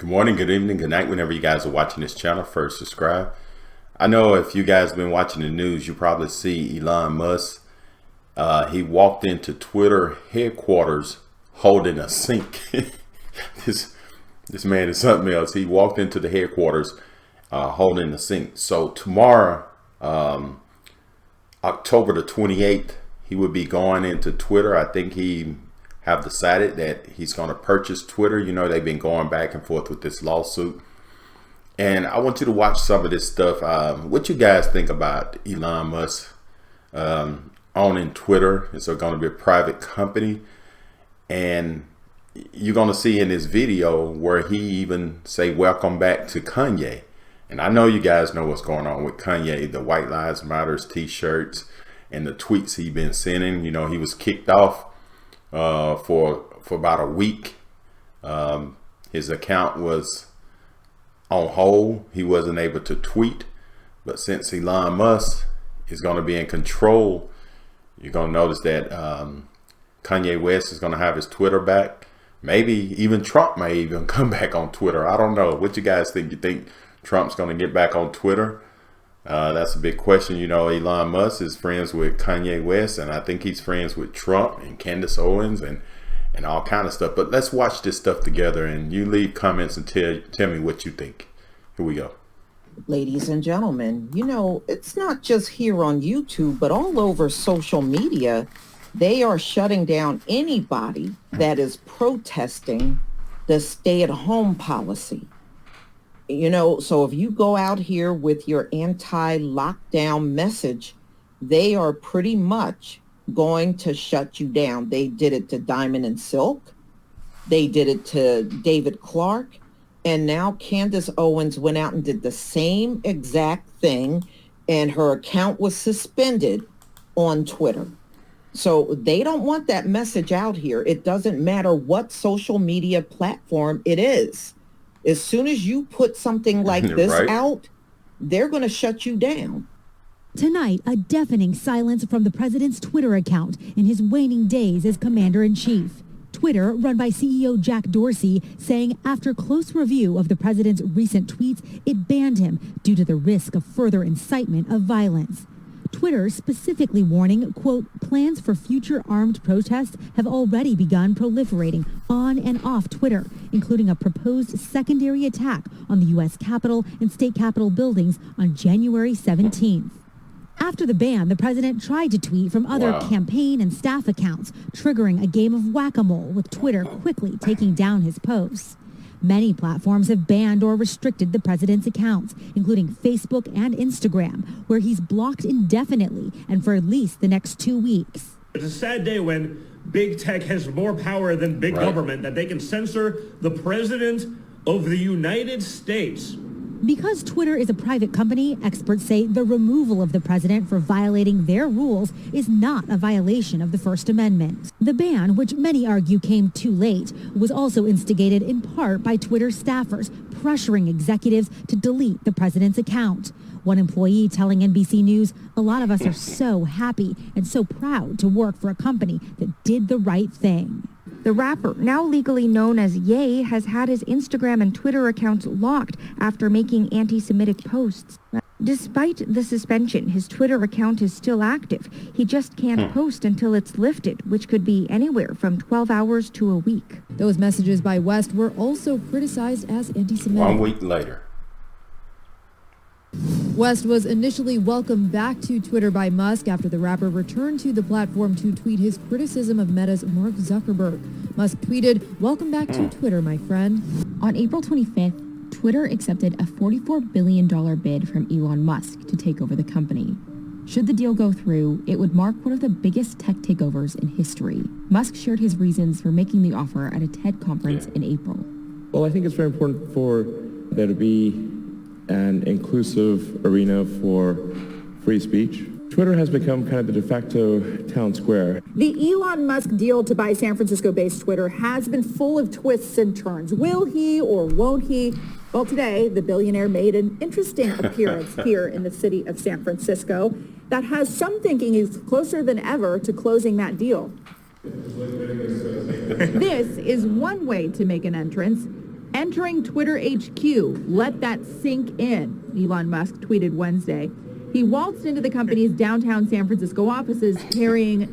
Good morning, good evening, good night, whenever you guys are watching this channel. First, subscribe. I know if you guys have been watching the news, you probably see Elon Musk. He walked into Twitter headquarters holding a sink. This man is something else. He walked into the headquarters holding a sink. So tomorrow, October the 28th, he would be going into Twitter. I think he have decided that he's going to purchase Twitter. You know, they've been going back and forth with this lawsuit. And I want you to watch some of this stuff. What you guys think about Elon Musk owning Twitter? It's going to be a private company. And you're going to see in this video where he even say, welcome back to Kanye. And I know you guys know what's going on with Kanye, the White Lives Matters t-shirts and the tweets he's been sending. You know, he was kicked off for about a week. His account was on hold. He wasn't able to tweet. But since Elon Musk is going to be in control, you're going to notice that Kanye West is going to have his Twitter back. Maybe even Trump may even come back on Twitter. I don't know. What you guys think? You think Trump's going to get back on Twitter? That's a big question. You know, Elon Musk is friends with Kanye West, and I think he's friends with Trump and Candace Owens and all kind of stuff. But let's watch this stuff together, and you leave comments and tell me what you think. Here we go. Ladies and gentlemen, you know, it's not just here on YouTube, but all over social media. They are shutting down anybody that is protesting the stay-at-home policy. You know, so if you go out here with your anti-lockdown message, they are pretty much going to shut you down. They did it to Diamond and Silk. They did it to David Clark. And now Candace Owens went out and did the same exact thing, and her account was suspended on Twitter. So they don't want that message out here. It doesn't matter what social media platform it is. As soon as you put something like this out, they're going to shut you down. Tonight, a deafening silence from the president's Twitter account in his waning days as commander-in-chief. Twitter, run by CEO Jack Dorsey, saying after close review of the president's recent tweets, it banned him due to the risk of further incitement of violence. Twitter specifically warning, quote, plans for future armed protests have already begun proliferating on and off Twitter, including a proposed secondary attack on the U.S. Capitol and state Capitol buildings on January 17th. After the ban, the president tried to tweet from other campaign and staff accounts, triggering a game of whack-a-mole, with Twitter quickly taking down his posts. Many platforms have banned or restricted the president's accounts, including Facebook and Instagram, where he's blocked indefinitely and for at least the next 2 weeks. It's a sad day when big tech has more power than big government, that they can censor the president of the United States. Because Twitter is a private company, experts say the removal of the president for violating their rules is not a violation of the First Amendment. The ban, which many argue came too late, was also instigated in part by Twitter staffers pressuring executives to delete the president's account. One employee telling NBC News, "A lot of us are so happy and so proud to work for a company that did the right thing." The rapper, now legally known as Ye, has had his Instagram and Twitter accounts locked after making anti-Semitic posts. Despite the suspension, his Twitter account is still active. He just can't post until it's lifted, which could be anywhere from 12 hours to a week. Those messages by West were also criticized as anti-Semitic. 1 week later. West was initially welcomed back to Twitter by Musk after the rapper returned to the platform to tweet his criticism of Meta's Mark Zuckerberg. Musk tweeted, "Welcome back to Twitter, my friend." On April 25th, Twitter accepted a $44 billion bid from Elon Musk to take over the company. Should the deal go through, it would mark one of the biggest tech takeovers in history. Musk shared his reasons for making the offer at a TED conference in April. Well, I think it's very important for there to be an inclusive arena for free speech. Twitter has become kind of the de facto town square. The Elon Musk deal to buy San Francisco-based Twitter has been full of twists and turns. Will he or won't he? Well, today, the billionaire made an interesting appearance here in the city of San Francisco that has some thinking he's closer than ever to closing that deal. This is one way to make an entrance. entering Twitter HQ. Let that sink in, Elon Musk tweeted Wednesday. He waltzed into the company's downtown San Francisco offices carrying,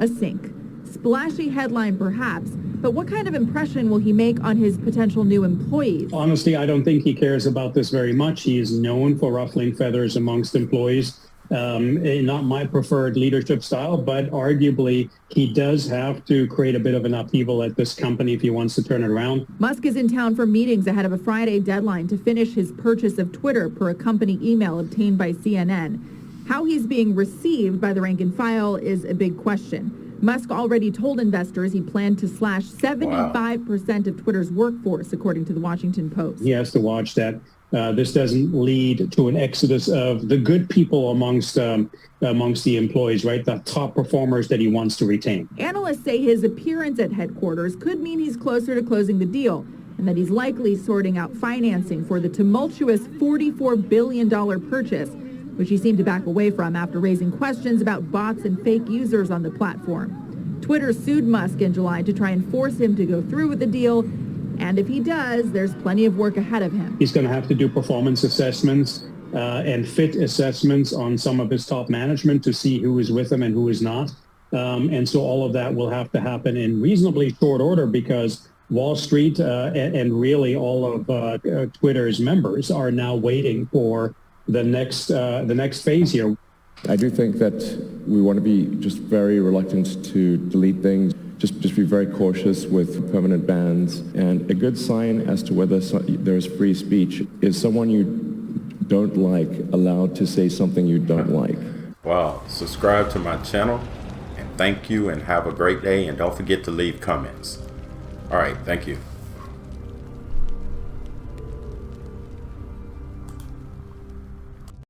a sink. Splashy headline perhaps, but what kind of impression will he make on his potential new employees? Honestly, I don't think he cares about this very much. He is known for ruffling feathers amongst employees. Not my preferred leadership style, but arguably he does have to create a bit of an upheaval at this company if he wants to turn it around. Musk is in town for meetings ahead of a Friday deadline to finish his purchase of Twitter per a company email obtained by CNN. How he's being received by the rank and file is a big question. Musk already told investors he planned to slash 75% of Twitter's workforce, according to the Washington Post. He has to watch that this doesn't lead to an exodus of the good people amongst the employees, right? The top performers that he wants to retain. Analysts say his appearance at headquarters could mean he's closer to closing the deal and that he's likely sorting out financing for the tumultuous $44 billion purchase, which he seemed to back away from after raising questions about bots and fake users on the platform. Twitter sued Musk in July to try and force him to go through with the deal. And if he does, there's plenty of work ahead of him. He's going to have to do performance assessments and fit assessments on some of his top management to see who is with him and who is not. And so all of that will have to happen in reasonably short order because Wall Street and really all of Twitter's members are now waiting for the next phase here. I do think that we want to be just very reluctant to delete things. Just be very cautious with permanent bans. And a good sign as to whether there's free speech is someone you don't like allowed to say something you don't like. Wow. Subscribe to my channel, and thank you, and have a great day, and don't forget to leave comments. All right, thank you.